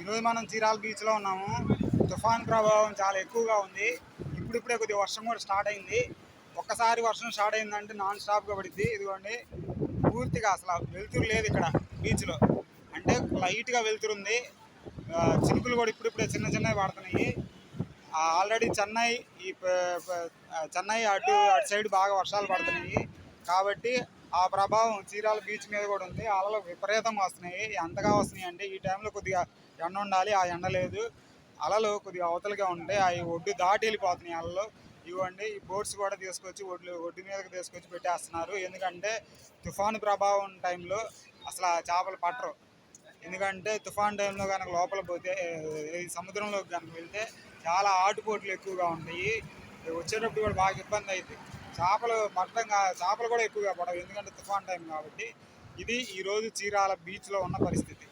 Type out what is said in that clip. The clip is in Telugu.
ఈరోజు మనం చీరాల బీచ్లో ఉన్నాము. తుఫాన్ ప్రభావం చాలా ఎక్కువగా ఉంది. ఇప్పుడిప్పుడే కొద్దిగా వర్షం కూడా స్టార్ట్ అయింది. ఒక్కసారి వర్షం స్టార్ట్ అయిందంటే నాన్ స్టాప్గా పడిద్ది. ఇదిగోండి, పూర్తిగా అసలు వెలుతురు లేదు ఇక్కడ బీచ్లో. అంటే లైట్గా వెలుతురుంది. చినుకులు కూడా ఇప్పుడిప్పుడే చిన్న చిన్నవి పడుతున్నాయి. ఆల్రెడీ చెన్నై ఈ చెన్నై అటు సైడ్ బాగా వర్షాలు పడుతున్నాయి కాబట్టి ఆ ప్రభావం చీరాల బీచ్ మీద కూడా ఉంది. అలలు విపరీతంగా వస్తున్నాయి. ఎంతగా వస్తున్నాయి అంటే ఈ టైంలో కొద్దిగా ఎండ ఉండాలి, ఆ ఎండ లేదు. అలలు కొద్దిగా అవతలగా ఉంటాయి, అవి ఒడ్డు దాటి వెళ్ళిపోతున్నాయి అలలు. ఇవ్వండి, ఈ బోట్స్ కూడా తీసుకొచ్చి ఒడ్డు మీదకి తీసుకొచ్చి పెట్టేస్తున్నారు. ఎందుకంటే తుఫాను ప్రభావం టైంలో అసలు ఆ చేపలు పట్టరు. ఎందుకంటే తుఫాన్ టైంలో కనుక లోపల పోతే ఈ సముద్రంలోకి కనుక వెళ్తే చాలా ఆటుపోట్లు ఎక్కువగా ఉంటాయి. వచ్చేటప్పుడు కూడా బాగా ఇబ్బంది అవుతుంది. చేపలు కూడా ఎక్కువగా పడవు, ఎందుకంటే తుఫాన్ టైం కాబట్టి. ఇది ఈరోజు చీరాల బీచ్లో ఉన్న పరిస్థితి.